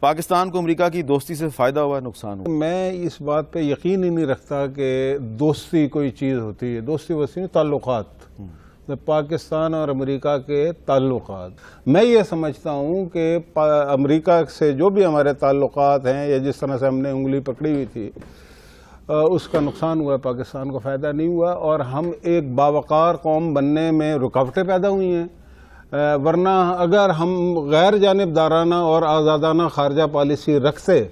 پاکستان کو امریکہ کی دوستی سے فائدہ ہوا ہے نقصان ہوا؟ میں اس بات پہ یقین ہی نہیں رکھتا کہ دوستی کوئی چیز ہوتی ہے. دوستی وسیع تعلقات، پاکستان اور امریکہ کے تعلقات. میں یہ سمجھتا ہوں کہ امریکہ سے جو بھی ہمارے تعلقات ہیں یا جس طرح سے ہم نے انگلی پکڑی ہوئی تھی اس کا نقصان ہوا ہے، پاکستان کو فائدہ نہیں ہوا، اور ہم ایک باوقار قوم بننے میں رکاوٹیں پیدا ہوئی ہیں. ورنہ اگر ہم غیر جانبدارانہ اور آزادانہ خارجہ پالیسی رکھتے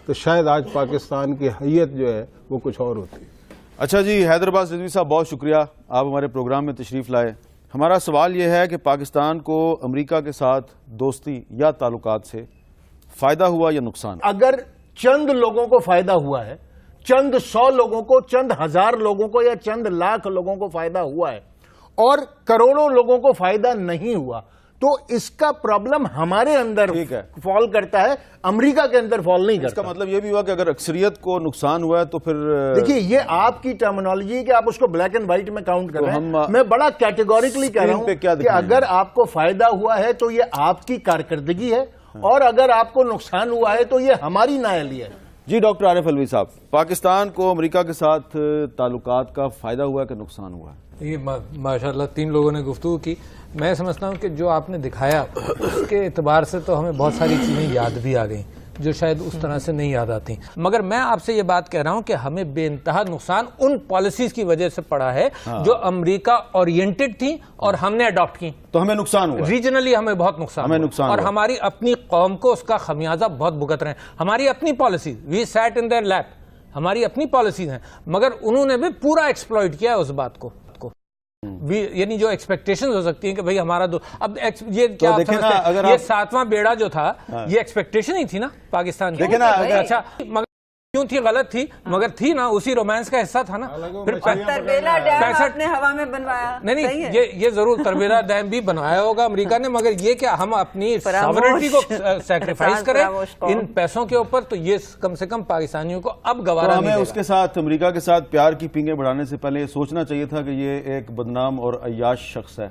تو شاید آج پاکستان کی حیت جو ہے وہ کچھ اور ہوتی. اچھا جی، حیدرآباد رضوی صاحب بہت شکریہ، آپ ہمارے پروگرام میں تشریف لائے. ہمارا سوال یہ ہے کہ پاکستان کو امریکہ کے ساتھ دوستی یا تعلقات سے فائدہ ہوا یا نقصان؟ اگر چند لوگوں کو فائدہ ہوا ہے، چند 100 لوگوں کو، چند ہزار لوگوں کو یا چند لاکھ لوگوں کو فائدہ ہوا ہے اور کروڑوں لوگوں کو فائدہ نہیں ہوا، تو اس کا پرابلم ہمارے اندر فال کرتا ہے، امریکہ کے اندر فال نہیں کرتا. اس کا مطلب یہ بھی ہوا کہ اگر اکثریت کو نقصان ہوا ہے تو پھر دیکھیے یہ آپ کی ٹرمینالوجی ہے کہ آپ اس کو بلیک اینڈ وائٹ میں کاؤنٹ کر رہے ہیں. میں بڑا کیٹیگوریکلی کہہ رہا ہوں کہ اگر آپ کو فائدہ ہوا ہے تو یہ آپ کی کارکردگی ہے، اور اگر آپ کو نقصان ہوا ہے تو یہ ہماری نااہلی ہے. جی ڈاکٹر عارف علوی صاحب، پاکستان کو امریکہ کے ساتھ تعلقات کا فائدہ ہوا ہے کہ نقصان ہوا ہے؟ یہ ماشاءاللہ 3 لوگوں نے گفتگو کی. میں سمجھتا ہوں کہ جو آپ نے دکھایا اس کے اعتبار سے تو ہمیں بہت ساری چیزیں یاد بھی آ گئیں جو شاید اس طرح سے نہیں یاد آتی. مگر میں آپ سے یہ بات کہہ رہا ہوں کہ ہمیں بے انتہا نقصان ان پالیسیز کی وجہ سے پڑا ہے جو امریکہ اورینٹڈ تھیں اور ہم نے اڈاپٹ کی. تو ہمیں نقصان ہوا ریجنلی، ہمیں بہت نقصان اور ہماری اپنی قوم کو اس کا خمیازہ بہت بھگت رہے ہیں. ہماری اپنی policies, we set in their lap, ہماری اپنی پالیسیز ہیں، مگر انہوں نے بھی پورا ایکسپلوئٹ کیا ہے اس بات کو. یعنی جو ایکسپیکٹیشنز ہو سکتی ہیں کہ بھئی ہمارا اب یہ کیا آپ سمجھتے ہیں، یہ 7واں بیڑا جو تھا یہ ایکسپیکٹیشن ہی تھی نا پاکستان کی. اچھا کیوں تھی؟ غلط تھی، مگر تھی نا، اسی رومانس کا حصہ تھا نا. پھر تربیلا ڈیم آپ نے ہوا میں بنوایا. نہیں، یہ ضرور تربیلا ڈیم بھی بنوایا ہوگا امریکہ نے، مگر یہ کہ ہم اپنی ساورنٹی کو سیکریفائز کریں ان پیسوں کے اوپر، تو یہ کم سے کم پاکستانیوں کو اب گوارا نہیں. ہمیں اس کے ساتھ، امریکہ کے ساتھ پیار کی پینگیں بڑھانے سے پہلے یہ سوچنا چاہیے تھا کہ یہ ایک بدنام اور عیاش شخص ہے.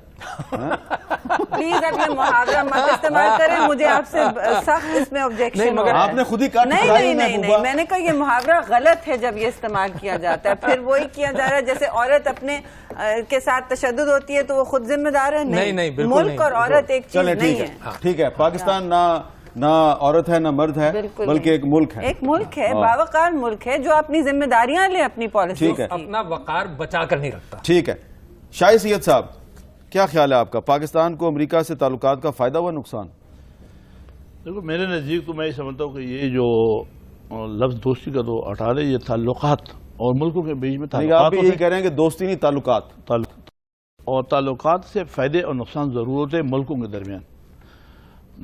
پلیز اب یہ محاورہ مت استعمال کریں، مجھے آپ سے سخت اس میں آبجیکشن. مگر آپ نے خود ہی کہا نہیں، میں نے کہا یہ محاورہ غلط ہے جب یہ استعمال کیا جاتا ہے. پھر وہی کیا جا رہا ہے جیسے عورت اپنے کے ساتھ تشدد ہوتی ہے تو وہ خود ذمہ دار ہے. نہیں، ملک اور عورت ایک چیز نہیں ہے. ٹھیک ہے، پاکستان نہ عورت ہے نہ مرد ہے، بلکہ ایک ملک ہے. ایک ملک ہے، باوقار ملک ہے جو اپنی ذمہ داریاں لے، اپنی پالیسی، اپنا وقار بچا کر نہیں رکھتا. ٹھیک ہے، شاہد سید صاحب کیا خیال ہے آپ کا؟ پاکستان کو امریکہ سے تعلقات کا فائدہ ہوا نقصان؟ دیکھو میرے نزدیک تو میں یہ سمجھتا ہوں کہ یہ جو لفظ دوستی کا تو ہٹا دے، یہ تعلقات اور ملکوں کے بیچ میں تعلقات. آپ یہی کہہ رہے ہیں کہ دوستی نہیں، تعلقات. اور تعلقات سے فائدے اور نقصان ضرور ہوتے ہیں ملکوں کے درمیان.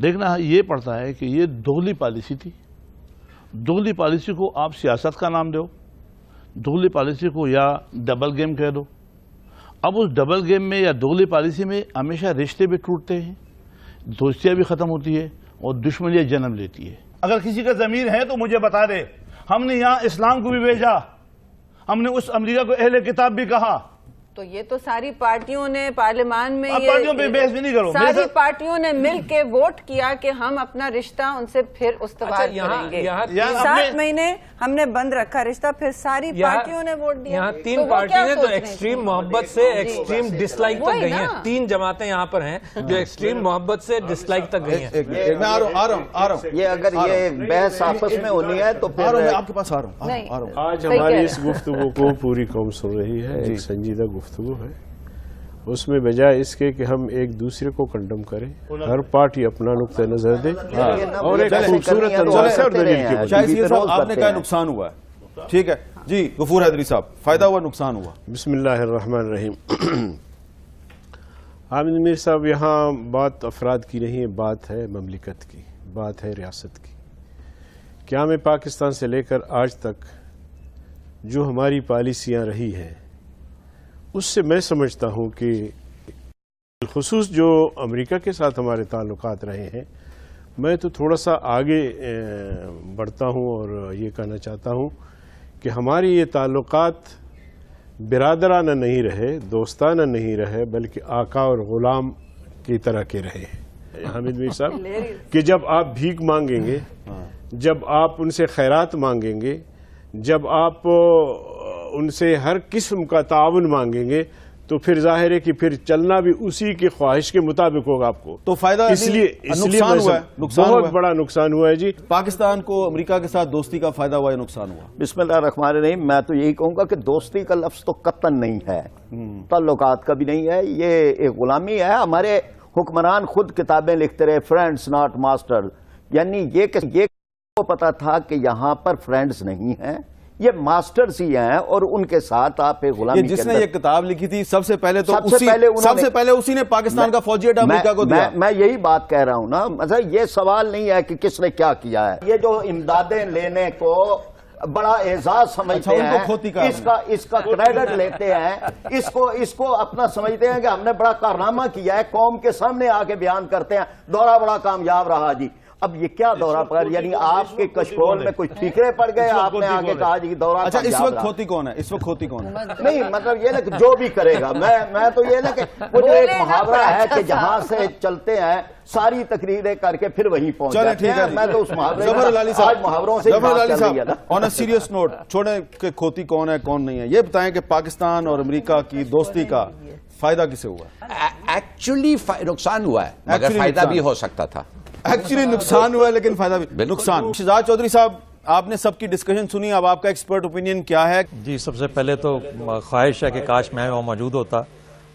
دیکھنا یہ پڑتا ہے کہ یہ دوغلی پالیسی تھی. دوغلی پالیسی کو آپ سیاست کا نام دو، دوغلی پالیسی کو یا ڈبل گیم کہہ دو. اب اس ڈبل گیم میں یا دوغلی پالیسی میں ہمیشہ رشتے بھی ٹوٹتے ہیں، دوستیاں بھی ختم ہوتی ہے اور دشمنیاں جنم لیتی ہے. اگر کسی کا ضمیر ہے تو مجھے بتا دے. ہم نے یہاں اسلام کو بھی بھیجا، ہم نے اس امریکہ کو اہل کتاب بھی کہا. تو یہ تو ساری پارٹیوں نے پارلیمان میں، پارٹیوں پہ بحث بھی نہیں کرو، ساری پارٹیوں نے مل کے ووٹ کیا کہ ہم اپنا رشتہ ان سے پھر استوار کریں گے. 7 مہینے ہم نے بند رکھا رشتہ، پھر ساری پارٹیوں نے ووٹ دیا. یہاں 3 پارٹیاں ہیں جو ایکسٹریم محبت سے ایکسٹریم ڈس لائک تک گئی ہیں. 3 جماعتیں یہاں پر ہیں جو ایکسٹریم محبت سے ڈس لائک تک گئی ہیں. میں آ رہا ہوں. یہ اگر یہ بحث آپس میں ہونی ہے تو پھر آپ کے پاس آ رہا ہوں. آج ہماری اس گفتگو کو پوری قوم سن رہی ہے، ایک سنجیدہ گفتگو ہے. اس میں بجائے اس کے کہ ہم ایک دوسرے کو کنڈم کریں، ہر پارٹی اپنا نقطہ نظر دے اور ایک خوبصورت انداز سے اور دلیل کے صاحب آپ نے کہا نقصان ہوا ہے، ٹھیک ہے جی. غفور حیدری صاحب، فائدہ ہوا نقصان ہوا؟ بسم اللہ الرحمن الرحیم. حامد میر صاحب، یہاں بات افراد کی نہیں ہے، بات ہے مملکت کی، بات ہے ریاست کی. کیا میں پاکستان سے لے کر آج تک جو ہماری پالیسیاں رہی ہیں اس سے میں سمجھتا ہوں کہ بالخصوص جو امریکہ کے ساتھ ہمارے تعلقات رہے ہیں، میں تو تھوڑا سا آگے بڑھتا ہوں اور یہ کہنا چاہتا ہوں کہ ہماری یہ تعلقات برادرانہ نہیں رہے، دوستانہ نہیں رہے، بلکہ آقا اور غلام کی طرح کے رہے ہیں. حامد میر صاحب کہ جب آپ بھیک مانگیں گے، جب آپ ان سے خیرات مانگیں گے، جب آپ ان سے ہر قسم کا تعاون مانگیں گے تو پھر ظاہر ہے کہ پھر چلنا بھی اسی کی خواہش کے مطابق ہوگا آپ کو. تو فائدہ اس لیے نقصان ہوا ہے، بہت بڑا نقصان ہوا ہے. جی پاکستان کو امریکہ کے ساتھ دوستی کا فائدہ ہوا یا نقصان ہوا؟ بسم اللہ الرحمن الرحیم. میں تو یہی کہوں گا کہ دوستی کا لفظ تو قطعاً نہیں ہے، تعلقات کا بھی نہیں ہے، یہ ایک غلامی ہے. ہمارے حکمران خود کتابیں لکھتے رہے، فرینڈز ناٹ ماسٹر. یعنی یہ کو پتا تھا کہ یہاں پر فرینڈز نہیں ہیں، یہ ماسٹرز ہی ہیں، اور ان کے ساتھ آپ ایک غلامی جس نے یہ کتاب لکھی تھی سب سے پہلے اسی نے پاکستان کا فوجی اڈا امریکہ کو دیا. میں یہی بات کہہ رہا ہوں نا، مطلب یہ سوال نہیں ہے کہ کس نے کیا کیا ہے. یہ جو امدادیں لینے کو بڑا اعزاز سمجھتے ہیں، اس کا کریڈٹ لیتے ہیں، اس کو اپنا سمجھتے ہیں کہ ہم نے بڑا کارنامہ کیا ہے، قوم کے سامنے آ کے بیان کرتے ہیں دورہ بڑا کامیاب رہا جی. اب یہ کیا دورہ پڑ، یعنی آپ کے کشکول میں کوئی ٹھیکرے پڑ گئے، آپ نے آگے کہا جی دورہ. اچھا اس وقت کھوتی کون ہے؟ اس وقت کھوتی کون ہے؟ نہیں مطلب یہ نا کہ جو بھی کرے گا، میں تو یہ نا کہ وہ جو ایک محاورہ ہے کہ جہاں سے چلتے ہیں ساری تقریریں کر کے پھر وہیں پہنچ جاتے ہیں. میں تو اس محاوروں سے آن اے سیریس نوٹ چھوڑیں کہ کھوتی کون ہے کون نہیں ہے، یہ بتائیں کہ پاکستان اور امریکہ کی دوستی کا فائدہ کسے ہوا؟ ایکچولی نقصان ہوا ہے مگر فائدہ بھی ہو سکتا تھا. ایکچولی نقصان ہوا ہے لیکن فائدہ بھی نقصان. شہزاد چودھری صاحب، آپ نے سب کی ڈسکشن سنی، اب آپ کا ایکسپرٹ اوپینین کیا ہے؟ جی سب سے پہلے تو خواہش ہے کہ کاش میں وہاں موجود ہوتا،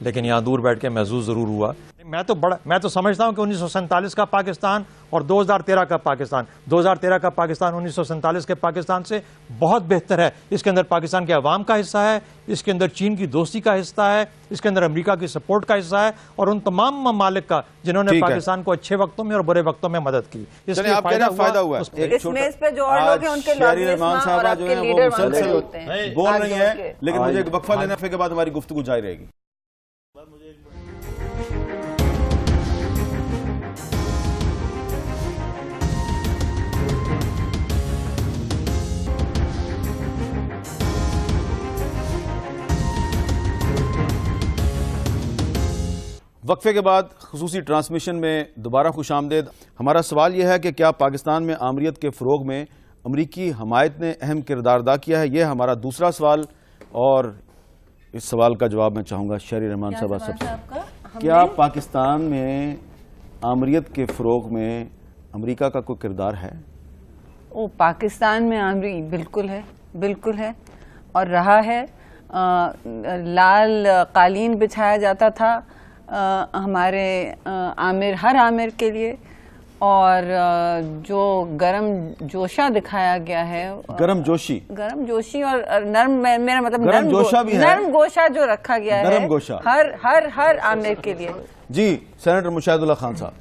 لیکن یہاں دور بیٹھ کے محسوس ضرور ہوا. میں تو سمجھتا ہوں کہ 1947 کا پاکستان اور 2013 کا پاکستان 1947 کے پاکستان سے بہت بہتر ہے. اس کے اندر پاکستان کے عوام کا حصہ ہے، اس کے اندر چین کی دوستی کا حصہ ہے، اس کے اندر امریکہ کی سپورٹ کا حصہ ہے، اور ان تمام ممالک کا جنہوں نے پاکستان کو اچھے وقتوں میں اور برے وقتوں میں مدد کی. اس لیے فائدہ ہوا. اس میز پہ جو اور لوگ ہیں ان کے رحمان صاحبہ جو ہیں وہ مسلسل بول رہی ہیں، لیکن مجھے ایک وقفہ لینے کے بعد ہماری گفتگو جاری رہے گی. وقفے کے بعد خصوصی ٹرانسمیشن میں دوبارہ خوش آمدید. ہمارا سوال یہ ہے کہ کیا پاکستان میں آمریت کے فروغ میں امریکی حمایت نے اہم کردار ادا کیا ہے؟ یہ ہمارا دوسرا سوال، اور اس سوال کا جواب میں چاہوں گا شہری رحمان صاحبہ سب سے. کیا پاکستان میں آمریت کے فروغ میں امریکہ کا کوئی کردار ہے؟ پاکستان میں بالکل ہے اور رہا ہے. لال قالین بچھایا جاتا تھا ہمارے ہر عامر کے لیے، اور جو گرم جوشہ دکھایا گیا ہے، گرم جوشی اور نرم، میرا مطلب نرم گوشہ جو رکھا گیا ہے ہر عامر کے لیے. جی سینیٹر مشاہد اللہ خان صاحب.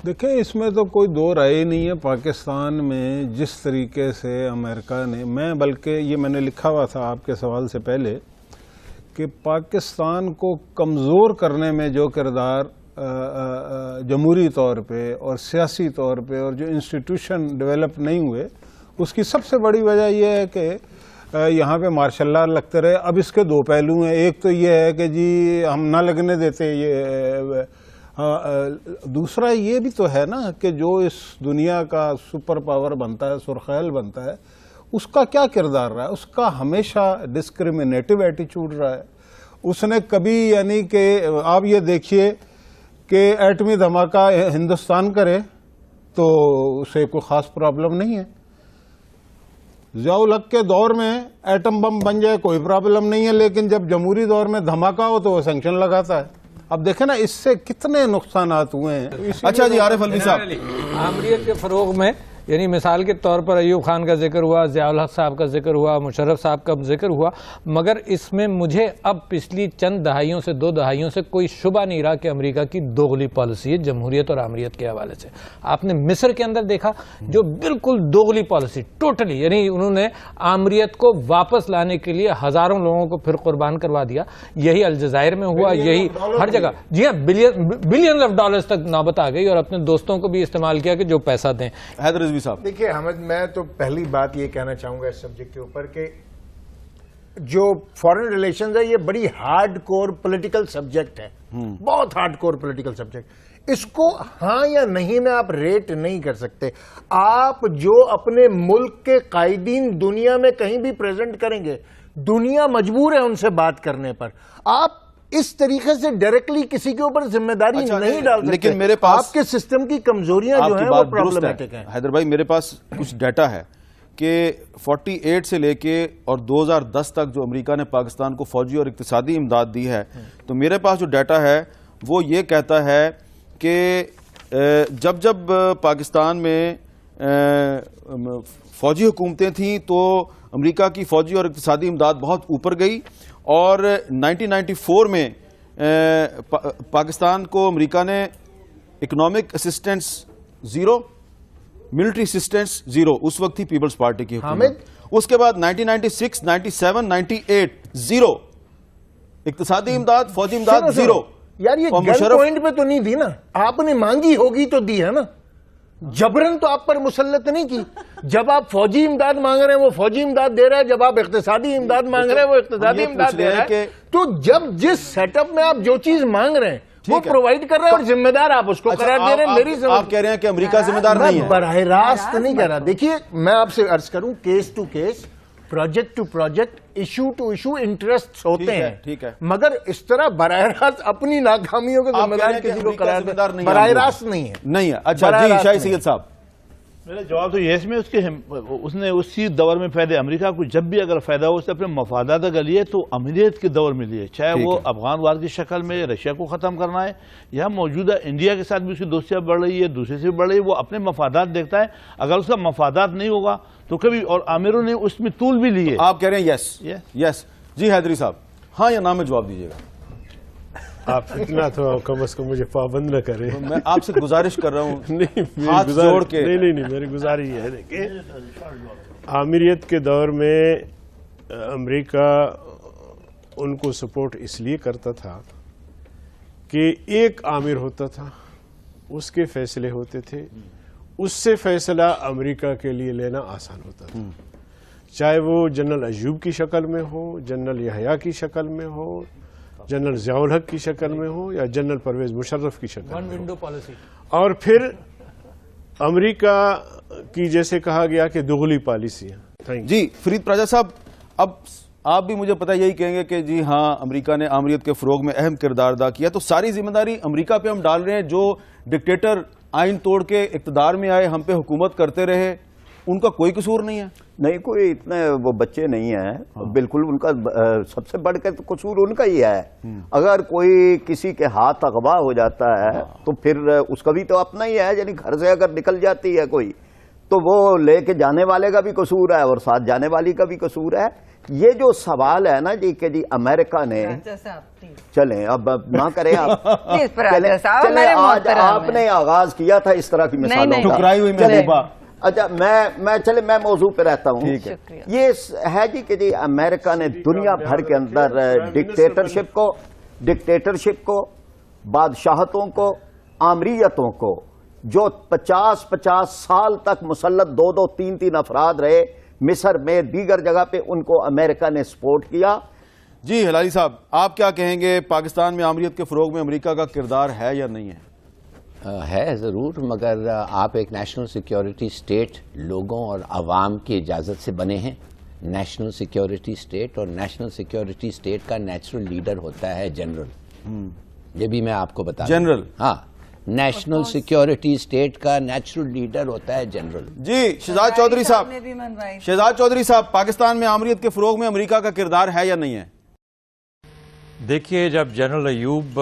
دیکھیں اس میں تو کوئی دو رائے نہیں ہے. پاکستان میں جس طریقے سے امریکہ نے بلکہ یہ میں نے لکھا ہوا تھا آپ کے سوال سے پہلے کہ پاکستان کو کمزور کرنے میں جو کردار جمہوری طور پہ اور سیاسی طور پہ اور جو انسٹیٹیوشن ڈیولپ نہیں ہوئے، اس کی سب سے بڑی وجہ یہ ہے کہ یہاں پہ مارشل لا لگتے رہے. اب اس کے دو پہلو ہیں. ایک تو یہ ہے کہ جی ہم نہ لگنے دیتے، یہ دوسرا یہ بھی تو ہے نا کہ جو اس دنیا کا سپر پاور بنتا ہے، سرخیل بنتا ہے، اس کا کیا کردار رہا ہے؟ اس کا ہمیشہ ڈسکریمنیٹو ایٹیچیوڈ رہا ہے. اس نے کبھی یعنی کہ آپ یہ دیکھیے کہ ایٹمی دھماکہ ہندوستان کرے تو اسے کوئی خاص پرابلم نہیں ہے. ضیاء الحق کے دور میں ایٹم بم بن جائے کوئی پرابلم نہیں ہے، لیکن جب جمہوری دور میں دھماکہ ہو تو وہ سینکشن لگاتا ہے. اب دیکھیں نا اس سے کتنے نقصانات ہوئے ہیں. اچھا جی عارف الوی صاحب، آمریت کے فروغ میں یعنی مثال کے طور پر ایوب خان کا ذکر ہوا، ضیاء الحق صاحب کا ذکر ہوا، مشرف صاحب کا ذکر ہوا، مگر اس میں مجھے اب پچھلی چند دہائیوں سے 2 دہائیوں سے کوئی شبہ نہیں رہا کہ امریکہ کی دوغلی پالیسی ہے جمہوریت اور آمریت کے حوالے سے. آپ نے مصر کے اندر دیکھا جو بالکل دوغلی پالیسی ٹوٹلی، یعنی انہوں نے آمریت کو واپس لانے کے لیے ہزاروں لوگوں کو پھر قربان کروا دیا. یہی الجزائر میں ہوا، یہی ہر جگہ. جی ہاں، بلین آف ڈالرز تک نوبت آ گئی، اور اپنے دوستوں کو بھی استعمال کیا کہ جو پیسہ دیں. حیدر رضوی صاحب. دیکھیے حمد، میں تو پہلی بات یہ کہنا چاہوں گا اس سبجیکٹ کے اوپر کہ جو فارن ریلیشنز ہے یہ بڑی ہارڈ کور پولیٹیکل سبجیکٹ ہے، بہت ہارڈ کور پولیٹیکل سبجیکٹ. اس کو ہاں یا نہیں میں آپ ریٹ نہیں کر سکتے. آپ جو اپنے ملک کے قائدین دنیا میں کہیں بھی پریزنٹ کریں گے, دنیا مجبور ہے ان سے بات کرنے پر. آپ اس طریقے سے ڈائریکٹلی کسی کے اوپر ذمہ داری نہیں ڈال سکتے. لیکن میرے پاس آپ کے سسٹم کی کمزوریاں جو ہیں وہ پرابلمٹک ہیں. حیدر بھائی میرے پاس کچھ ڈیٹا ہے کہ 48 سے لے کے اور 2010 تک جو امریکہ نے پاکستان کو فوجی اور اقتصادی امداد دی ہے, تو میرے پاس جو ڈیٹا ہے وہ یہ کہتا ہے کہ جب پاکستان میں فوجی حکومتیں تھیں تو امریکہ کی فوجی اور اقتصادی امداد بہت اوپر گئی, اور 1994 میں پاکستان کو امریکہ نے اکنامک اسسٹنس 0, ملٹری اسسٹنس 0, اس وقت تھی پیپلز پارٹی کی حکومت. اس کے بعد 1996, 97, 98 0, اقتصادی امداد, فوجی امداد 0. یار یہ گن پوائنٹ پہ تو نہیں دی نا, آپ نے مانگی ہوگی تو دی ہے نا, جبرن تو آپ پر مسلط نہیں کی. جب آپ فوجی امداد مانگ رہے ہیں وہ فوجی امداد دے رہا ہے, جب آپ اقتصادی امداد مانگ رہے ہیں وہ اقتصادی امداد دے رہا ہے. تو جب جس سیٹ اپ میں آپ جو چیز مانگ رہے ہیں وہ پرووائڈ کر رہے ہیں اور ذمہ دار آپ اس کو قرار دے رہے ہیں. میری آپ کہہ رہے ہیں کہ امریکہ ذمہ دار نہیں ہے. براہ راست نہیں کہہ رہا. دیکھیے میں آپ سے عرض کروں, case to case, project to project, issue to issue interest ہوتے ہیں, ٹھیک ہے, مگر اس طرح براہ راست اپنی ناکامیوں کے ذمہ دار کسی کو قرار دے براہ راست نہیں ہے. اچھا جی شاہی سید صاحب, میرا جواب تو یہ اس میں اس نے اسی دور میں فائدہ امریکہ کو جب بھی اگر فائدہ ہو اس نے اپنے مفادات کا لیے تو امریت کے دور میں لیے, چاہے وہ افغان وار کی شکل میں رشیا کو ختم کرنا ہے یا موجودہ انڈیا کے ساتھ بھی اس کی دوستیاں بڑھ رہی ہے, دوسرے سے بھی بڑھ رہی ہے. وہ اپنے مفادات دیکھتا ہے, اگر اس کا مفادات نہیں ہوگا تو کبھی, اور عامروں نے اس میں طول بھی لیے. آپ کہہ رہے ہیں یس. جی حیدری صاحب, ہاں یا نہ میں جواب دیجیے گا. آپ اتنا تو کم از کم مجھے پابند نہ کریں. میں آپ سے گزارش کر رہا ہوں ہاتھ جوڑ کے. نہیں میری گزارش یہ ہے کہ آمریت کے دور میں امریکہ ان کو سپورٹ اس لیے کرتا تھا کہ ایک آمر ہوتا تھا, اس کے فیصلے ہوتے تھے, اس سے فیصلہ امریکہ کے لیے لینا آسان ہوتا تھا, چاہے وہ جنرل ایوب کی شکل میں ہو, جنرل یحییٰ کی شکل میں ہو, جنرل ضیاء الحق کی شکل میں ہو, یا جنرل پرویز مشرف کی شکل میں ہو. اور پھر امریکہ کی جیسے کہا گیا کہ دغلی پالیسیاں. جی فرید پراجا صاحب, اب آپ بھی مجھے پتہ یہی کہیں گے کہ جی ہاں امریکہ نے آمریت کے فروغ میں اہم کردار ادا کیا, تو ساری ذمہ داری امریکہ پہ ہم ڈال رہے ہیں. جو ڈکٹیٹر آئین توڑ کے اقتدار میں آئے, ہم پہ حکومت کرتے رہے, ان کا کوئی قصور نہیں ہے؟ نہیں, کوئی اتنے وہ بچے نہیں ہیں, بالکل ان کا سب سے بڑھ کے قصور ان کا ہی ہے. اگر کوئی کسی کے ہاتھ اغوا ہو جاتا ہے تو پھر اس کا بھی تو اپنا ہی ہے, یعنی گھر سے اگر نکل جاتی ہے کوئی تو وہ لے کے جانے والے کا بھی قصور ہے اور ساتھ جانے والی کا بھی قصور ہے. یہ جو سوال ہے نا جی کہ جی امریکہ نے, چلیں اب نہ کریں آپ, آج آپ نے آغاز کیا تھا اس طرح کی مثالوں کا. اچھا میں موضوع پہ رہتا ہوں. یہ ہے جی کہ جی امریکہ نے دنیا بھر کے اندر ڈکٹیٹرشپ کو, بادشاہتوں کو, آمریتوں کو, جو 50 سال تک مسلط 2 3 افراد رہے مصر میں, دیگر جگہ پہ, ان کو امریکہ نے سپورٹ کیا. جی ہلالی صاحب, آپ کیا کہیں گے, پاکستان میں آمریت کے فروغ میں امریکہ کا کردار ہے یا نہیں ہے؟ ہے ضرور, مگر آپ ایک نیشنل سیکیورٹی اسٹیٹ لوگوں اور عوام کی اجازت سے بنے ہیں. نیشنل سیکیورٹی اسٹیٹ, اور نیشنل سیکیورٹی اسٹیٹ کا نیچرل لیڈر ہوتا ہے جنرل. یہ بھی میں آپ کو بتا دوں. جنرل, ہاں, نیشنل سیکیورٹی اسٹیٹ کا نیچرل لیڈر ہوتا ہے جنرل. جی شہزاد چودھری صاحب, پاکستان میں آمریت کے فروغ میں امریکہ کا کردار ہے یا نہیں ہے؟ دیکھیے, جب جنرل ایوب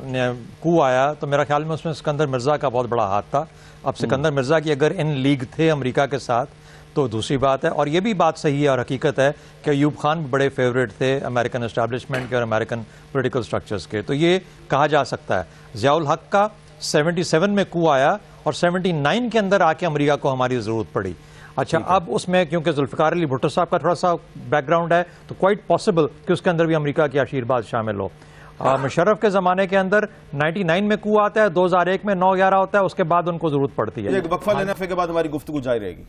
نے کو آیا تو میرا خیال میں اس میں سکندر مرزا کا بہت بڑا ہاتھ تھا. اب سکندر مرزا کی اگر ان لیگ تھے امریکہ کے ساتھ تو دوسری بات ہے, اور یہ بھی بات صحیح ہے اور حقیقت ہے کہ ایوب خان بڑے فیوریٹ تھے امریکن اسٹیبلشمنٹ کے اور امریکن پولیٹیکل سٹرکچرز کے, تو یہ کہا جا سکتا ہے. ضیاء الحق کا 77 میں کو آیا اور 79 کے اندر آ کے امریکہ کو ہماری ضرورت پڑی. اچھا, اب اس میں کیونکہ ذوالفقار علی بھٹو صاحب کا تھوڑا سا بیک گراؤنڈ ہے تو کوائٹ پاسبل کہ اس کے اندر بھی امریکہ کی آشیرواد شامل ہو. مشرف کے زمانے کے اندر 99 میں کو آتا ہے, 2001 میں 9/11 ہوتا ہے, اس کے بعد ان کو ضرورت پڑتی ہے. ایک وقفہ لینے کے بعد ہماری گفتگو جاری رہے گی.